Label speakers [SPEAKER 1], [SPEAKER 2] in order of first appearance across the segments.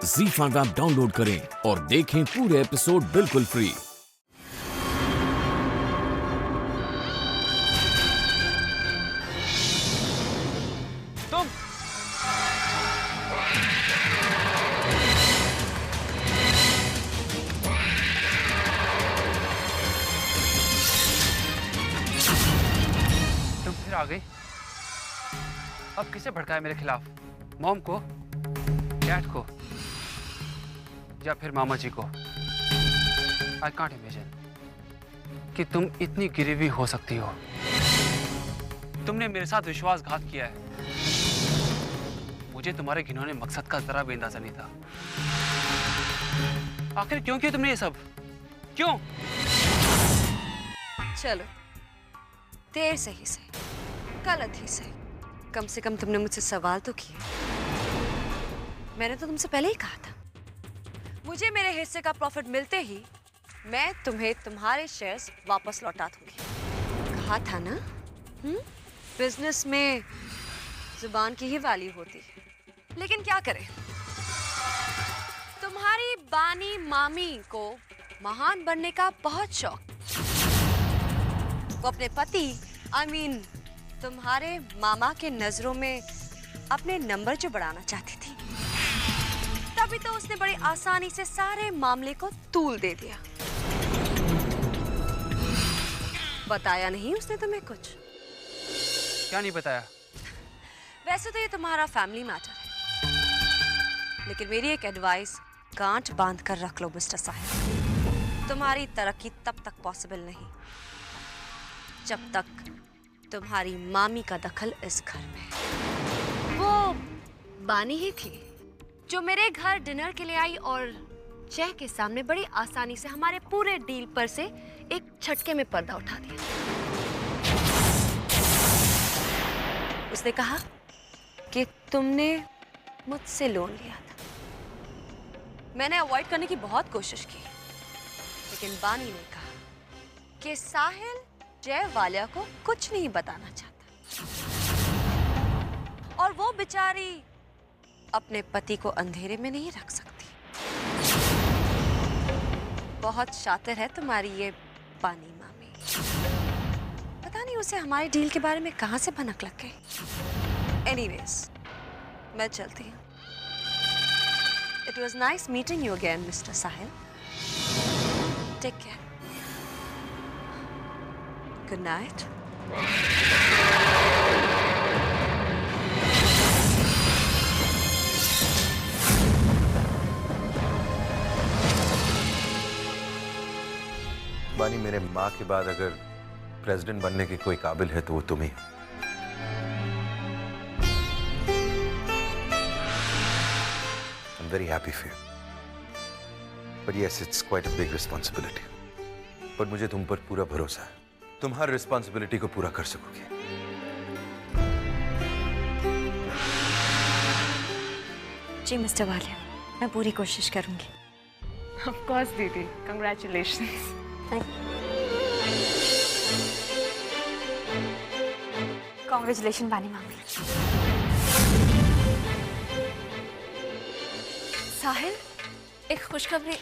[SPEAKER 1] ZEE5 app download करें और देखें पूरे एपिसोड बिल्कुल फ्री।
[SPEAKER 2] तुम फिर आ गई। अब किसे भड़काया मेरे खिलाफ? मॉम को, डैड को, या फिर मामा जी को? आई कांट इमेजिन कि तुम इतनी गिरी हुई हो सकती हो। तुमने मेरे साथ विश्वासघात किया है। मुझे तुम्हारे घिनौने मकसद का जरा भी अंदाजा नहीं था। आखिर क्यों किया तुमने ये सब? क्यों?
[SPEAKER 3] चलो, देर से ही सही, गलत ही सही, कम से कम तुमने मुझसे सवाल तो किए। मैंने तो तुमसे पहले ही कहा था, मुझे मेरे हिस्से का प्रॉफिट मिलते ही मैं तुम्हें तुम्हारे शेयर्स वापस लौटा दूंगी। कहा था ना? बिजनेस में जुबान की ही वैल्यू होती है। लेकिन क्या करें, तुम्हारी बानी मामी को महान बनने का बहुत शौक। वो अपने पति तुम्हारे मामा के नजरों में अपने नंबर जो बढ़ाना चाहती थी, तभी तो उसने बड़ी आसानी से सारे मामले को तूल दे दिया। बताया नहीं उसने तुम्हें कुछ?
[SPEAKER 2] क्या नहीं बताया?
[SPEAKER 3] वैसे तो ये तुम्हारा फैमिली मैटर है, लेकिन मेरी एक एडवाइस गांठ बांध कर रख लो मिस्टर साहिब। तुम्हारी तरक्की तब तक पॉसिबल नहीं जब तक तुम्हारी मामी का दखल इस घर में है। वो बानी ही थी जो मेरे घर डिनर के लिए आई और जय के सामने बड़ी आसानी से हमारे पूरे डील पर से एक झटके में पर्दा उठा दिया। उसने कहा कि तुमने मुझसे लोन लिया था। मैंने अवॉइड करने की बहुत कोशिश की, लेकिन बानी ने कहा कि साहिल जय वालिया को कुछ नहीं बताना चाहता, और वो बेचारी अपने पति को अंधेरे में नहीं रख सकती। बहुत शातिर है तुम्हारी ये बानी मामी। पता नहीं उसे हमारे डील के बारे में कहां से भनक लग गई। एनीवेज, मैं चलती हूँ। It was nice meeting you again mister Sahil. Take care. Good night.
[SPEAKER 4] बानी, मेरे माँ के बाद अगर प्रेसिडेंट बनने के कोई काबिल है तो वो तुम ही हो। I'm very happy for you. But yes, it's quite a big responsibility. पर मुझे तुम पर पूरा भरोसा है, तुम हर रिस्पॉन्सिबिलिटी को पूरा कर सकोगे।
[SPEAKER 3] जी मिस्टर वालिया, मैं पूरी कोशिश करूंगी।
[SPEAKER 5] Of course, दीदी, congratulations.
[SPEAKER 3] Congratulations बानी मामी। साहिल, एक खुशखबरी।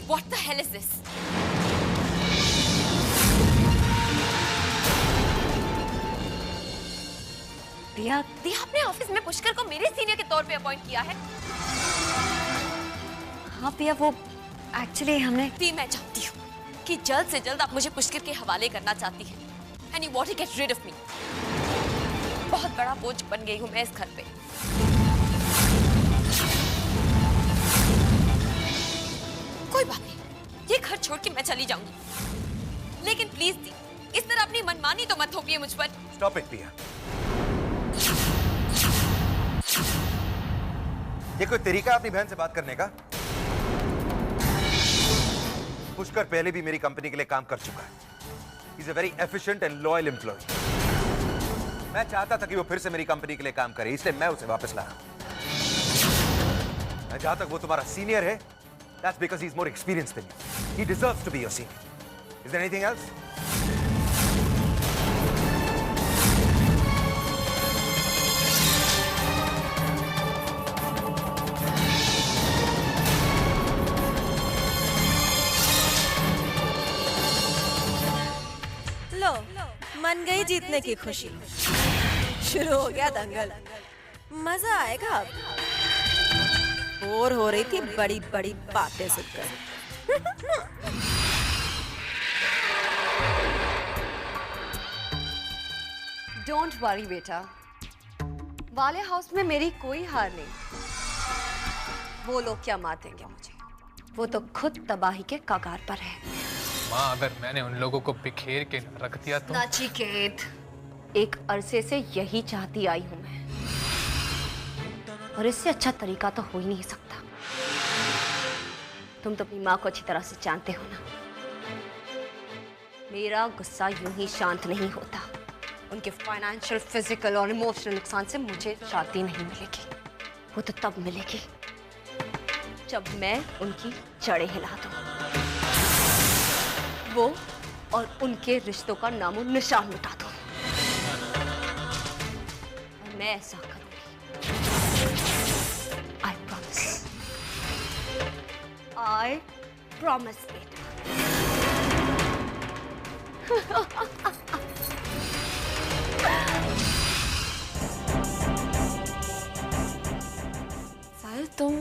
[SPEAKER 6] What the hell is this?
[SPEAKER 3] प्रिया,
[SPEAKER 6] आपने ऑफिस में पुष्कर को मेरे सीनियर के तौर पे अपॉइंट किया है?
[SPEAKER 3] हाँ प्रिया, वो एक्चुअली हमने।
[SPEAKER 6] मैं चाहती हूँ कि जल्द से जल्द आप मुझे पुष्कर के हवाले करना चाहती हैं। And you want to get rid of me. बहुत बड़ा बोझ बन गई हूँ मैं इस घर पे। कोई बात नहीं, ये घर छोड़ के मैं चली जाऊंगी, लेकिन प्लीज दी, इस तरह अपनी मनमानी तो मत थोपिए मुझ पर।
[SPEAKER 4] Stop it, पिया। ये कोई तरीका है अपनी बहन से बात करने का? पुष्कर पहले भी मेरी कंपनी के लिए काम कर चुका है। He's a very efficient and loyal employee. मैं चाहता था कि वो फिर से मेरी कंपनी के लिए काम करे, इसलिए मैं उसे वापस ला रहा हूं। जहां तक वो तुम्हारा सीनियर है, That's because he's more experienced than you. He deserves to be your senior. Is there anything else?
[SPEAKER 7] लो, मन गई जीतने की खुशी। शुरू हो गया दंगल। मजा आएगा अब। बोर हो रही थी बड़ी बड़ी बातें सुनकर।
[SPEAKER 3] डोंट वरी बेटा, वाले हाउस में मेरी कोई हार नहीं। वो लोग क्या मार देंगे मुझे, वो तो खुद तबाही के कगार पर है।
[SPEAKER 8] माँ, अगर मैंने उन लोगों को बिखेर के रख दिया तो?
[SPEAKER 3] नाचिकेत, एक अरसे से यही चाहती आई हूं मैं, और इससे अच्छा तरीका तो हो ही नहीं सकता। तुम तो अपनी माँ को अच्छी तरह से जानते हो ना। मेरा गुस्सा यूं ही शांत नहीं होता। उनके फाइनेंशियल, फिजिकल और इमोशनल नुकसान से मुझे शांति नहीं मिलेगी। वो तो तब मिलेगी जब मैं उनकी जड़ें हिला दूं, वो और उनके रिश्तों का नामो निशान मिटा दूं। और मैं ऐसा करूंगी। I promise. आई प्रॉमिस बेटा।
[SPEAKER 5] साहिल, तुम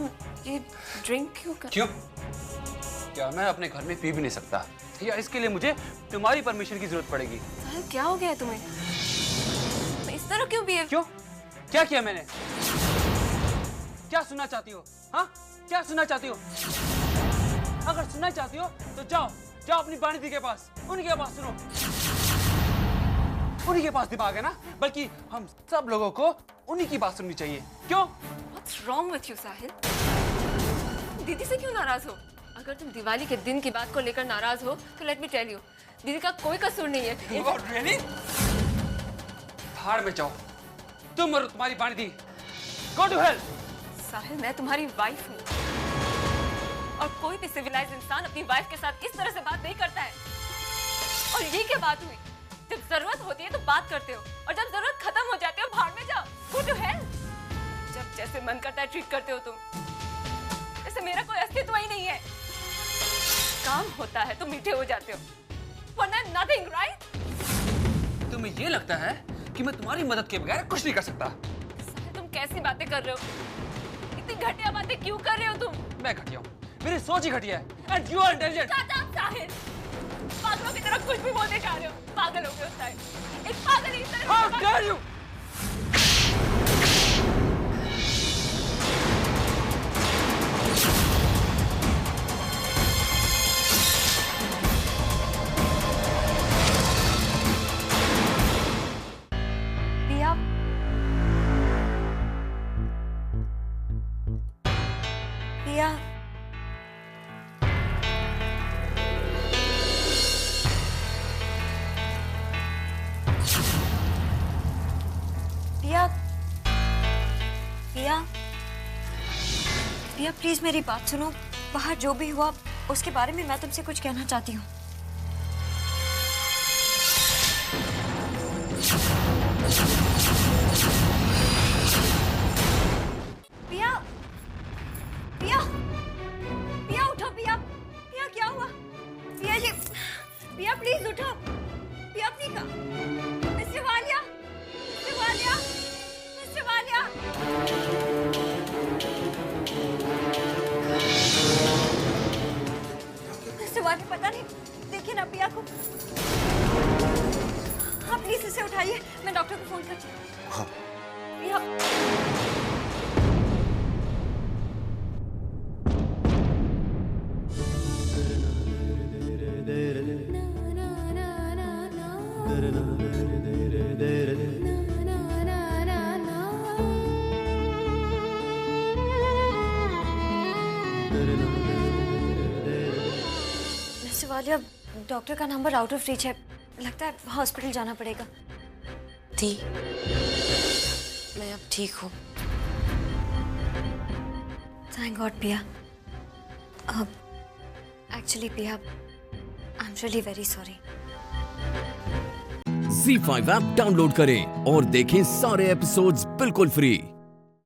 [SPEAKER 5] ये ड्रिंक क्यों कर?
[SPEAKER 2] क्यों? क्या मैं अपने घर में पी भी नहीं सकता, या इसके लिए मुझे तुम्हारी परमिशन की जरूरत पड़ेगी?
[SPEAKER 5] साहिल, क्या हो गया है तुम्हें? इस तरह क्यों बिहेव?
[SPEAKER 2] क्यों? क्या किया मैंने? क्या सुनना चाहती हो? हाँ, क्या सुनना चाहती हो? अगर सुनना चाहती हो तो जाओ जाओ अपनी बानी दी के पास, उनके पास सुनो। उन्हीं के पास दिमाग है ना, बल्कि हम सब लोगों को उन्हीं की बात सुननी चाहिए। क्यों?
[SPEAKER 5] What's wrong with you, साहिल? दीदी से क्यों नाराज हो? अगर तुम दिवाली के दिन की बात को लेकर नाराज हो तो लेट मी टेल यू, दीदी का कोई कसूर नहीं है।
[SPEAKER 2] Oh, really? भाड़ में जाओ, तुम और तुम्हारी बानी दी। Go to hell!
[SPEAKER 5] साहिल, मैं तुम्हारी वाइफ हूँ, और कोई भी सिविलाइज इंसान अपनी वाइफ के साथ इस तरह से बात नहीं करता है। और ये क्या बात हुई? जब जरूरत होती है तो बात करते हो, और जब जरूरत खत्म हो जाती है भाड़ में जाओ। Go to hell! जब जैसे मन करता है ट्रीट करते हो तुम, जैसे मेरा कोई अस्तित्व ही नहीं है। काम होता है तो मीठे हो जाते हो, वरना nothing, right?
[SPEAKER 2] तुम्हें ये लगता है कि मैं तुम्हारी मदद के बगैर कुछ नहीं कर सकता?
[SPEAKER 5] साहिल, तुम कैसी बातें कर रहे हो? इतनी घटिया बातें क्यों कर रहे हो तुम?
[SPEAKER 2] मैं घटिया हूँ, मेरी सोच ही घटिया है। And you are intelligent.
[SPEAKER 5] Shut up, साहिल! पागलों की तरह कुछ भी बोलते जा रहे हो। पागल हो गए हो साहिल। एक पागल ही इस तरह
[SPEAKER 2] How dare you!
[SPEAKER 3] पिया, पिया, पिया, पिया, पिया, प्लीज मेरी बात सुनो। बाहर जो भी हुआ उसके बारे में मैं तुमसे कुछ कहना चाहती हूँ। पिया, पिया, पिया उठो। पिया, पिया क्या हुआ? पिया जी, पिया प्लीज उठो। पिया अपनी का mister Walia, mister Walia, mister Walia. Mister Walia, पता नहीं, देखिए ना पिया को। हाँ प्लीज इसे उठाइए, मैं डॉक्टर को फोन करती हूँ।
[SPEAKER 4] हाँ।
[SPEAKER 3] पिया, मिस्टर वालिया, डॉक्टर का नंबर आउट ऑफ रीच है। लगता है हॉस्पिटल जाना पड़ेगा।
[SPEAKER 6] दी, मैं अब ठीक हूँ।
[SPEAKER 3] थैंक गॉड पिया। एक्चुअली पिया, I am really very sorry.
[SPEAKER 1] ZEE5 app download करें और देखें सारे एपिसोड्स बिल्कुल फ्री।